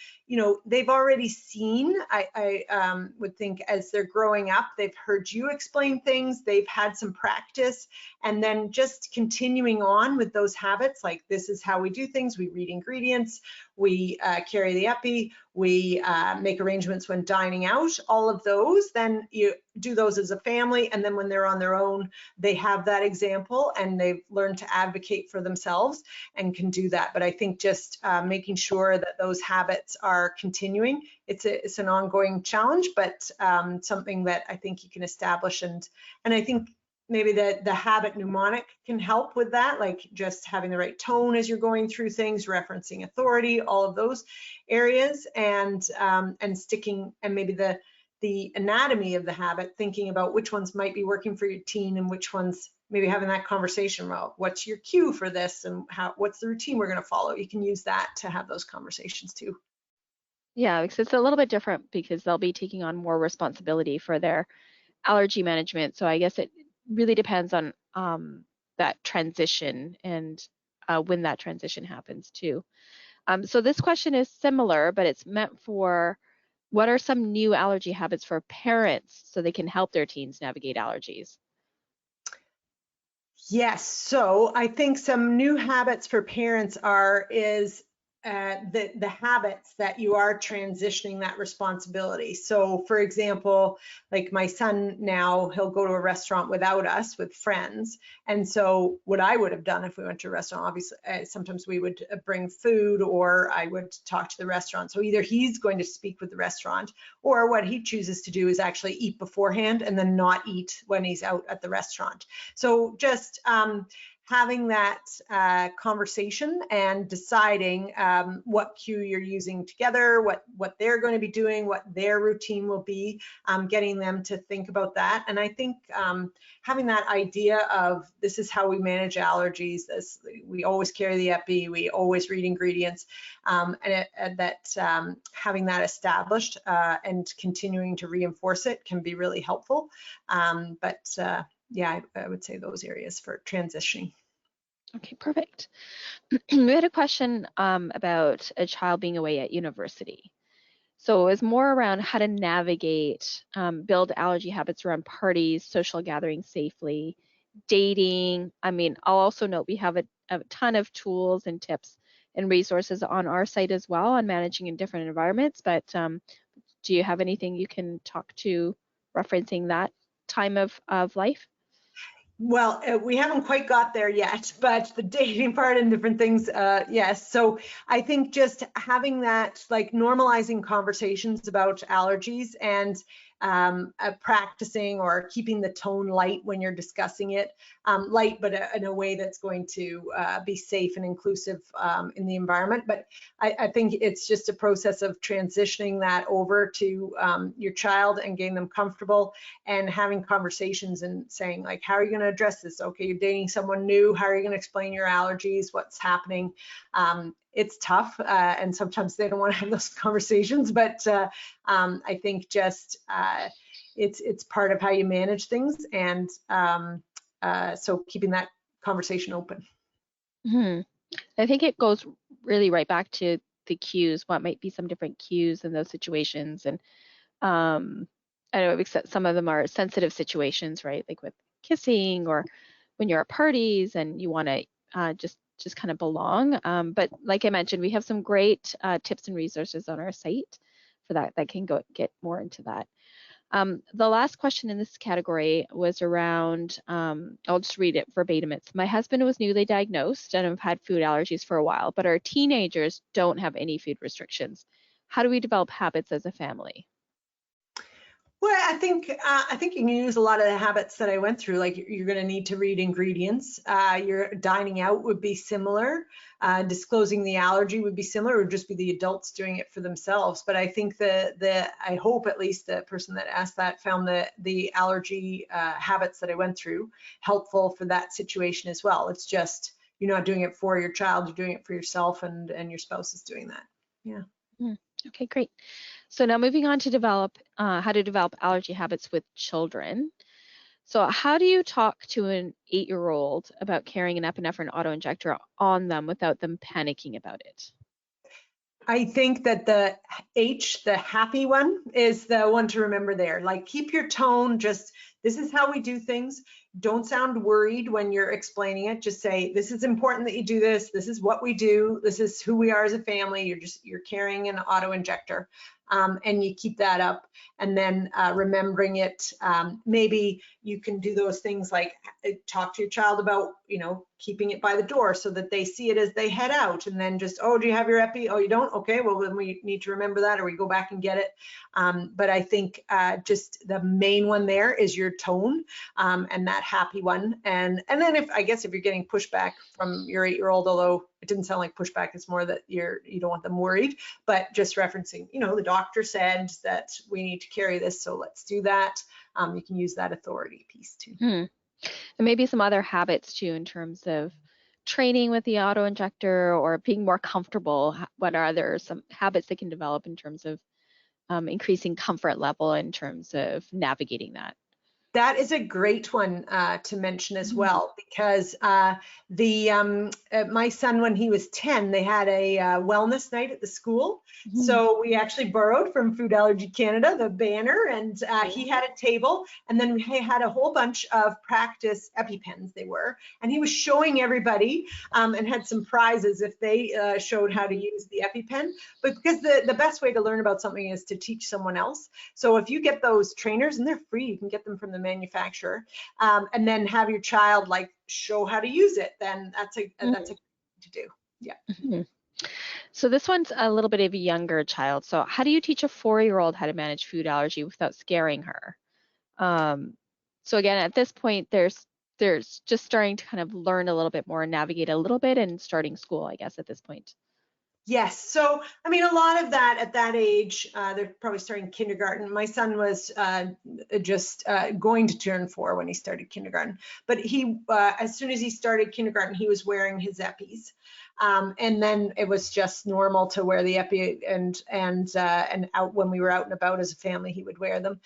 they've already seen, I would think, as they're growing up, they've heard you explain things, they've had some practice, and then just continuing on with those habits, like this is how we do things. We read ingredients, we carry the epi, we make arrangements when dining out, all of those. Then you do those as a family, and then when they're on their own, they have that example and they've learned to advocate for themselves and can do that. But I think just making sure that those habits are continuing, it's an ongoing challenge, but something that I think you can establish, and I think maybe the habit mnemonic can help with that, like just having the right tone as you're going through things, referencing authority, all of those areas, and sticking, and maybe the anatomy of the habit, thinking about which ones might be working for your teen and which ones, maybe having that conversation about what's your cue for this and what's the routine we're going to follow. You can use that to have those conversations too. Yeah, because it's a little bit different because they'll be taking on more responsibility for their allergy management. So I guess it really depends on that transition and when that transition happens too. So this question is similar, but it's meant for what are some new allergy habits for parents so they can help their teens navigate allergies? Yes, so I think some new habits for parents is the habits that you are transitioning that responsibility. So for example, like my son now, he'll go to a restaurant without us, with friends. And so what I would have done if we went to a restaurant, obviously, sometimes we would bring food, or I would talk to the restaurant. So either he's going to speak with the restaurant, or what he chooses to do is actually eat beforehand and then not eat when he's out at the restaurant. So just having that conversation and deciding what cue you're using together, what they're going to be doing, what their routine will be, getting them to think about that. And I think having that idea of this is how we manage allergies, we always carry the epi, we always read ingredients, and having that established and continuing to reinforce it can be really helpful. Yeah, I would say those areas for transitioning. Okay, perfect. We had a question about a child being away at university. So it was more around how to navigate, build allergy habits around parties, social gatherings safely, dating. I mean, I'll also note we have a ton of tools and tips and resources on our site as well on managing in different environments. But do you have anything you can talk to referencing that time of life? Well, we haven't quite got there yet, but the dating part and different things, yes. So I think just having that, like normalizing conversations about allergies and practicing or keeping the tone light when you're discussing it, light, but in a way that's going to be safe and inclusive in the environment. But I think it's just a process of transitioning that over to your child and getting them comfortable and having conversations and saying, like, how are you going to address this? Okay, you're dating someone new. How are you going to explain your allergies? What's happening? It's tough, and sometimes they don't want to have those conversations, but I think just it's part of how you manage things, and so keeping that conversation open. Hmm. I think it goes really right back to the cues, what might be some different cues in those situations. And I know except some of them are sensitive situations, right? Like with kissing or when you're at parties and you want to just kind of belong. But like I mentioned, we have some great tips and resources on our site for that can get more into that. The last question in this category was around, I'll just read it verbatim. It's, my husband was newly diagnosed and have had food allergies for a while, but our teenagers don't have any food restrictions. How do we develop habits as a family? Well, I think you can use a lot of the habits that I went through. Like you're going to need to read ingredients. Your dining out would be similar. Disclosing the allergy would be similar. It would just be the adults doing it for themselves. But I think I hope at least the person that asked that found the allergy habits that I went through helpful for that situation as well. It's just you're not doing it for your child. You're doing it for yourself, and your spouse is doing that. Yeah. Okay, great. So now moving on to how to develop allergy habits with children. So how do you talk to an 8-year-old about carrying an epinephrine auto-injector on them without them panicking about it? I think that the happy one, is the one to remember there. Like, keep your tone, just, this is how we do things. Don't sound worried when you're explaining it. Just say, this is important that you do this. This is what we do. This is who we are as a family. You're carrying an auto injector. and you keep that up. And then remembering it, maybe you can do those things like talk to your child about, keeping it by the door so that they see it as they head out, and then just, oh, do you have your epi? Oh, you don't? Okay, well, then we need to remember that, or we go back and get it. But I think just the main one there is your tone, and that happy one. And then if you're getting pushback from your 8-year-old, although it didn't sound like pushback, it's more that you don't want them worried, but just referencing, the doctor said that we need to carry this, so let's do that. You can use that authority piece too. And maybe some other habits too, in terms of training with the auto injector or being more comfortable. What are there some habits they can develop in terms of increasing comfort level in terms of navigating that? That is a great one to mention as well, because my son, when he was 10, they had a wellness night at the school. So we actually borrowed from Food Allergy Canada the banner, and he had a table, and then he had a whole bunch of practice EpiPens they were, and he was showing everybody and had some prizes if they showed how to use the EpiPen. But because the best way to learn about something is to teach someone else. So if you get those trainers, and they're free, you can get them from the manufacturer, and then have your child show how to use it, then that's a good thing to do. Yeah. So this one's a little bit of a younger child. So how do you teach a 4-year-old how to manage food allergy without scaring her? So again, at this point, there's just starting to kind of learn a little bit more, navigate a little bit, and starting school, I guess, at this point. Yes. So, a lot of that at that age, they're probably starting kindergarten. My son was just going to turn 4 when he started kindergarten. But he, as soon as he started kindergarten, he was wearing his EPIs. And then it was just normal to wear the epi, and out when we were out and about as a family, he would wear them.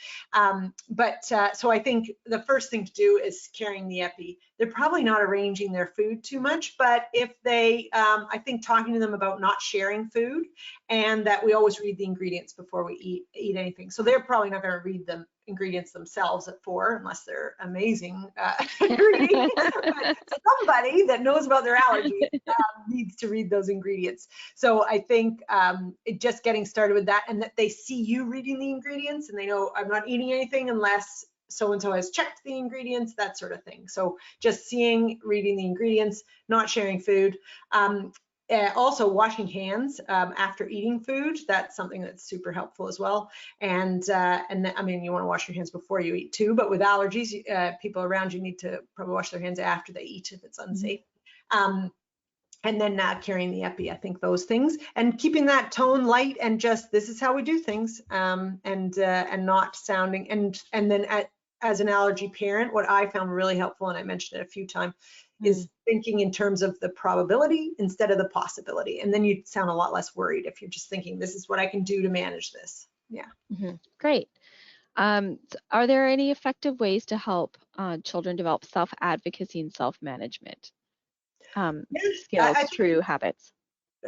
So I think the first thing to do is carrying the epi. They're probably not arranging their food too much, but if they, I think talking to them about not sharing food, and that we always read the ingredients before we eat anything. So they're probably not going to read the ingredients themselves at 4 unless they're amazing reading. But somebody that knows about their allergies needs to read those ingredients. So I think just getting started with that, and that they see you reading the ingredients, and they know I'm not eating anything unless so-and-so has checked the ingredients, that sort of thing. So just seeing, reading the ingredients, not sharing food. Also washing hands after eating food, that's something that's super helpful as well. And you want to wash your hands before you eat too, but with allergies, people around you need to probably wash their hands after they eat if it's unsafe. And then not carrying the epi, I think those things, and keeping that tone light, and just, this is how we do things, and not sounding, and then as an allergy parent, what I found really helpful, and I mentioned it a few times, is thinking in terms of the probability instead of the possibility. And then you sound a lot less worried if you're just thinking, this is what I can do to manage this. Yeah. Great. Are there any effective ways to help children develop self-advocacy and self-management skills through habits?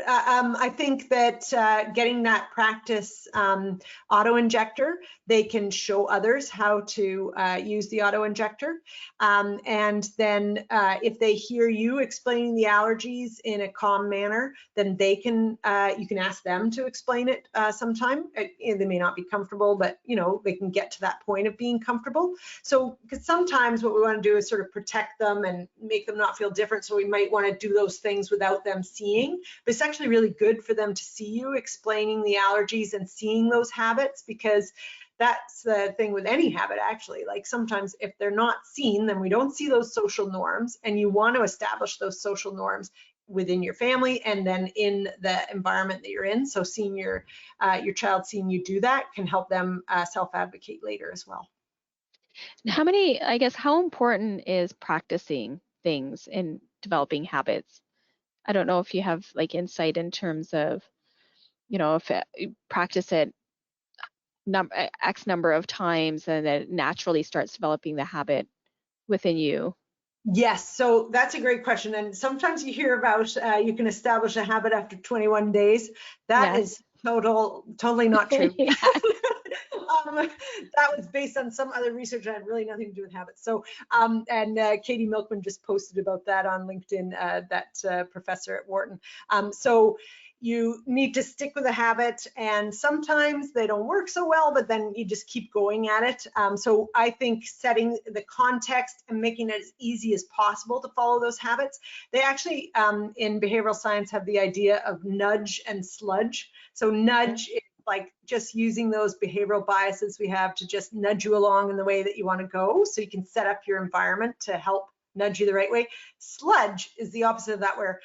I think that getting that practice auto injector, they can show others how to use the auto injector. And then if they hear you explaining the allergies in a calm manner, then they can, you can ask them to explain it sometime. They may not be comfortable, but they can get to that point of being comfortable. So, because sometimes what we want to do is sort of protect them and make them not feel different. So we might want to do those things without them seeing. But it's actually really good for them to see you explaining the allergies and seeing those habits, because that's the thing with any habit, actually. Like sometimes if they're not seen, then we don't see those social norms, and you want to establish those social norms within your family and then in the environment that you're in. So seeing your child seeing you do that can help them self-advocate later as well. How important is practicing things in developing habits? I don't know if you have insight in terms of, if you practice it X number of times and then it naturally starts developing the habit within you. Yes, so that's a great question. And sometimes you hear about you can establish a habit after 21 days. That is totally not true. That was based on some other research that had really nothing to do with habits. So, Katie Milkman just posted about that on LinkedIn, that professor at Wharton. So you need to stick with a habit, and sometimes they don't work so well, but then you just keep going at it. So I think setting the context and making it as easy as possible to follow those habits. They actually, in behavioral science, have the idea of nudge and sludge. So nudge is like just using those behavioral biases we have to just nudge you along in the way that you want to go, so you can set up your environment to help nudge you the right way. Sludge is the opposite of that, where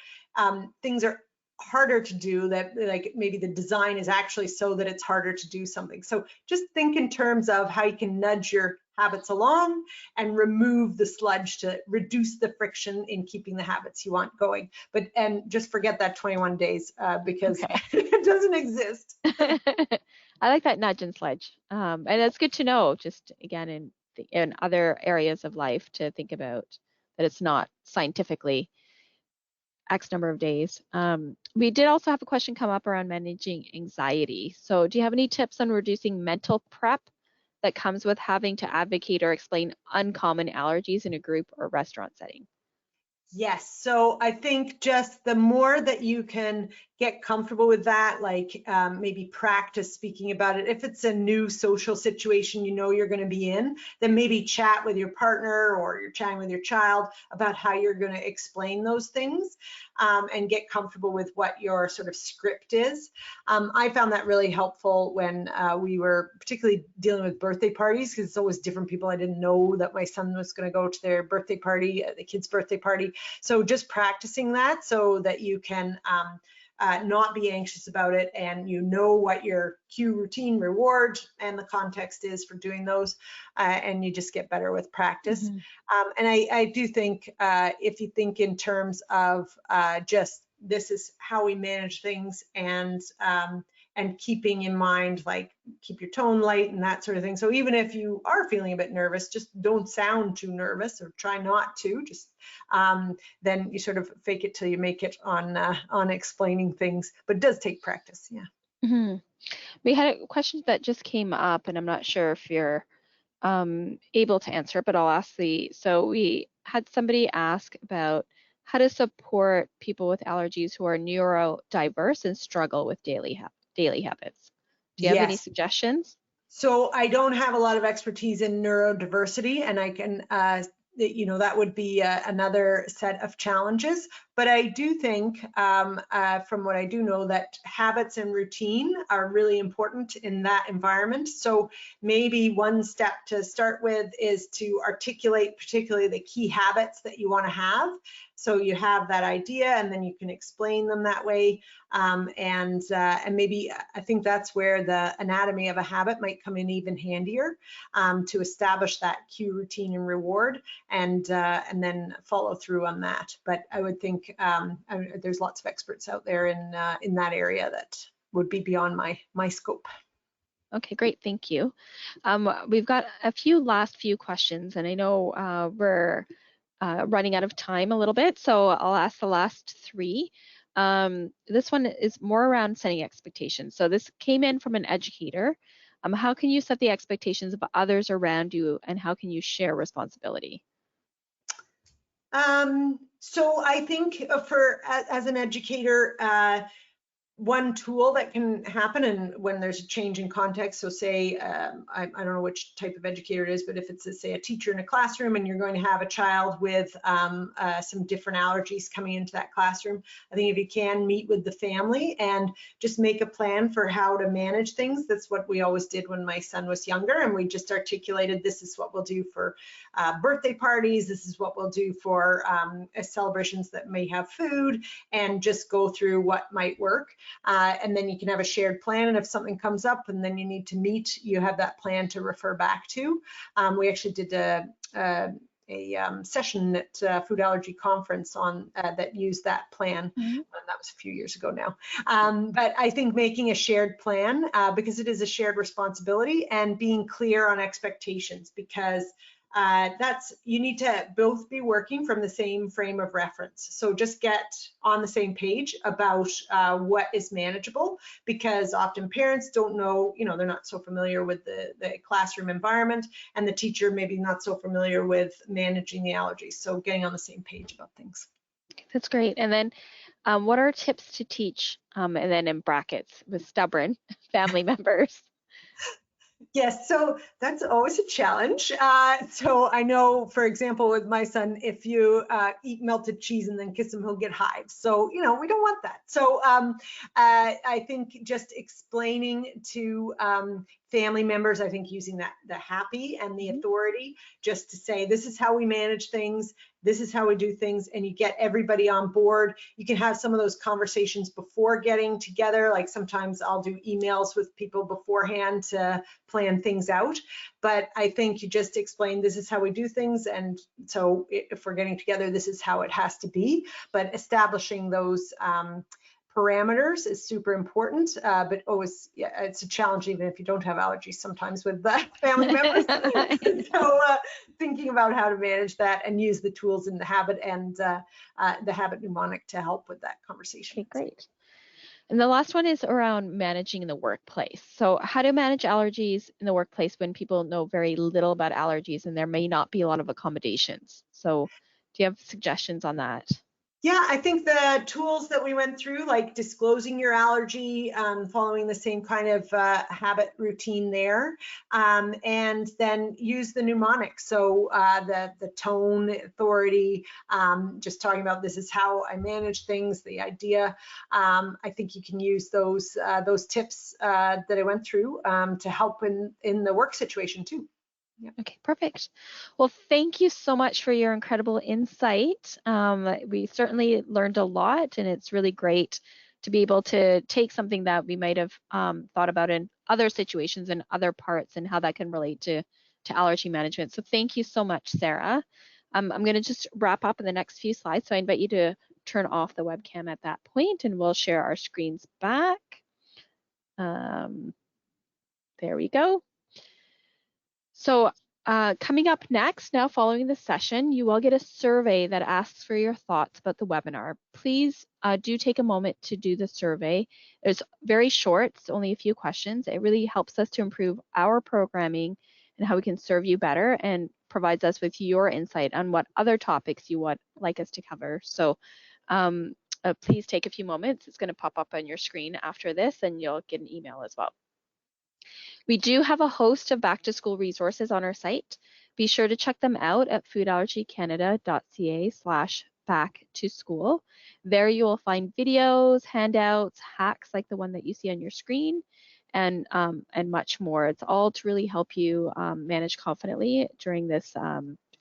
things are harder to do, that like maybe the design is actually so that it's harder to do something. So just think in terms of how you can nudge your habits along and remove the sludge to reduce the friction in keeping the habits you want going. But and just forget that 21 days because it doesn't exist. I like that nudge and sludge. And it's good to know, just again, in other areas of life, to think about that it's not scientifically X number of days. We did also have a question come up around managing anxiety. So do you have any tips on reducing mental prep that comes with having to advocate or explain uncommon allergies in a group or restaurant setting? Yes, so I think just the more that you can get comfortable with that, like maybe practice speaking about it. If it's a new social situation you know you're going to be in, then maybe chat with your partner or you're chatting with your child about how you're going to explain those things, and get comfortable with what your sort of script is. I found that really helpful when we were particularly dealing with birthday parties, because it's always different people. I didn't know that my son was going to go to their birthday party, the kid's birthday party. So just practicing that so that you can not be anxious about it, and you know what your cue, routine, reward, and the context is for doing those, and you just get better with practice. And I do think if you think in terms of just this is how we manage things, and keeping in mind, like, keep your tone light and that sort of thing. So even if you are feeling a bit nervous, just don't sound too nervous, or try not to. Just then you sort of fake it till you make it on explaining things. But it does take practice. Yeah. We had a question that just came up, and I'm not sure if you're able to answer, but I'll ask so we had somebody ask about how to support people with allergies who are neurodiverse and struggle with daily habits. Do you have any Yes. suggestions? So I don't have a lot of expertise in neurodiversity, and I can, that would be another set of challenges. But I do think, from what I do know, that habits and routine are really important in that environment. So maybe one step to start with is to articulate particularly the key habits that you want to have. So you have that idea, and then you can explain them that way. And maybe I think that's where the anatomy of a habit might come in even handier, to establish that cue, routine, and reward, and then follow through on that. But I would think there's lots of experts out there in that area that would be beyond my scope. Okay, great, thank you. We've got a last few questions, and I know we're running out of time a little bit, so I'll ask the last three. This one is more around setting expectations. So this came in from an educator. How can you set the expectations of others around you, and how can you share responsibility? So I think as an educator, one tool that can happen, and when there's a change in context, so say, I don't know which type of educator it is, but if it's, say, a teacher in a classroom and you're going to have a child with some different allergies coming into that classroom, I think if you can meet with the family and just make a plan for how to manage things. That's what we always did when my son was younger, and we just articulated, this is what we'll do for birthday parties, this is what we'll do for celebrations that may have food, and just go through what might work. And then you can have a shared plan, and if something comes up and then you need to meet, you have that plan to refer back to. We actually did a session at Food Allergy Conference on that used that plan. That was a few years ago now. But I think making a shared plan, because it is a shared responsibility, and being clear on expectations, because you need to both be working from the same frame of reference. So just get on the same page about what is manageable, because often parents don't know, they're not so familiar with the classroom environment, and the teacher maybe not so familiar with managing the allergies. So getting on the same page about things. That's great. And then What are tips to teach, and then in brackets, with stubborn family members? Yes, so that's always a challenge. So I know, for example, with my son, if you eat melted cheese and then kiss him, he'll get hives. So, we don't want that. So I think just explaining to family members, I think using the happy and the Mhm. authority, just to say, this is how we manage things, this is how we do things, and you get everybody on board. You can have some of those conversations before getting together. Like sometimes I'll do emails with people beforehand to plan things out. But I think you just explain, this is how we do things. And so if we're getting together, this is how it has to be. But establishing those parameters is super important, but always, yeah, it's a challenge even if you don't have allergies sometimes with family members. I know. So thinking about how to manage that and use the tools in the habit and the habit mnemonic to help with that conversation. Okay, great. And the last one is around managing in the workplace. So, how to manage allergies in the workplace when people know very little about allergies and there may not be a lot of accommodations. So, do you have suggestions on that? Yeah, I think the tools that we went through, like disclosing your allergy, following the same kind of habit routine there, and then use the mnemonics. So the tone, authority, just talking about this is how I manage things, the idea. I think you can use those tips that I went through to help in the work situation too. Yeah. Okay, perfect. Well, thank you so much for your incredible insight. We certainly learned a lot, and it's really great to be able to take something that we might have thought about in other situations and other parts and how that can relate to allergy management. So thank you so much, Sarah. I'm going to just wrap up in the next few slides. So I invite you to turn off the webcam at that point, and we'll share our screens back. Um, there we go. So coming up next, now following the session, you will get a survey that asks for your thoughts about the webinar. Please do take a moment to do the survey. It's very short, it's only a few questions. It really helps us to improve our programming and how we can serve you better and provides us with your insight on what other topics you would like us to cover. So please take a few moments. It's going to pop up on your screen after this and you'll get an email as well. We do have a host of back to school resources on our site. Be sure to check them out at foodallergycanada.ca/back to school. There you will find videos, handouts, hacks like the one that you see on your screen, and much more. It's all to really help you manage confidently during this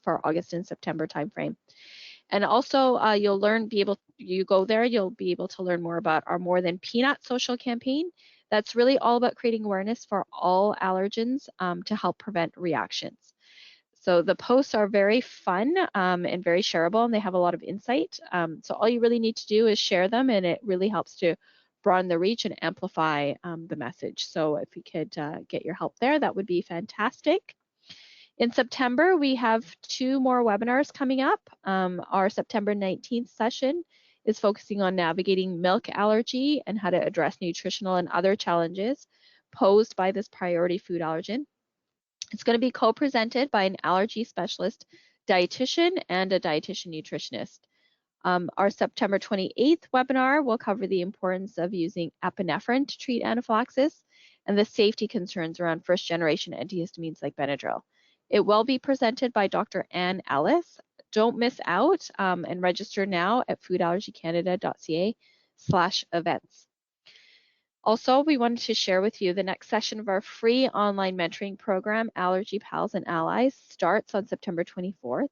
for August and September timeframe. And also, you go there, you'll be able to learn more about our More Than Peanut social campaign. That's really all about creating awareness for all allergens to help prevent reactions. So the posts are very fun and very shareable, and they have a lot of insight. So all you really need to do is share them, and it really helps to broaden the reach and amplify the message. So if we could get your help there, that would be fantastic. In September, we have 2 more webinars coming up. Our September 19th session is focusing on navigating milk allergy and how to address nutritional and other challenges posed by this priority food allergen. It's going to be co-presented by an allergy specialist dietitian and a dietitian nutritionist. Our September 28th webinar will cover the importance of using epinephrine to treat anaphylaxis and the safety concerns around first-generation antihistamines like Benadryl. It will be presented by Dr. Ann Ellis. Don't miss out and register now at foodallergycanada.ca/events. Also, we wanted to share with you the next session of our free online mentoring program, Allergy Pals and Allies, starts on September 24th.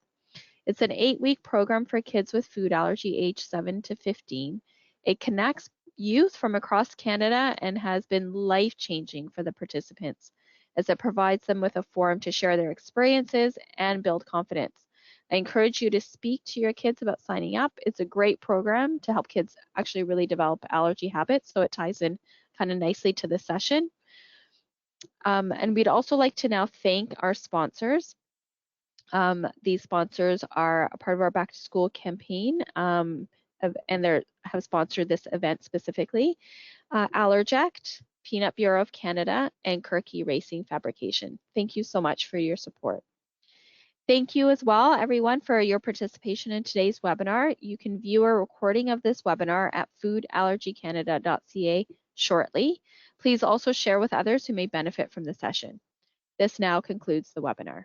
It's an 8-week program for kids with food allergy age 7 to 15. It connects youth from across Canada and has been life-changing for the participants as it provides them with a forum to share their experiences and build confidence. I encourage you to speak to your kids about signing up. It's a great program to help kids actually really develop allergy habits, so it ties in kind of nicely to the session. And we'd also like to now thank our sponsors. These sponsors are a part of our back to school campaign and they have sponsored this event specifically. Allergect, Peanut Bureau of Canada, and Kirky Racing Fabrication. Thank you so much for your support. Thank you as well, everyone, for your participation in today's webinar. You can view a recording of this webinar at foodallergycanada.ca shortly. Please also share with others who may benefit from the session. This now concludes the webinar.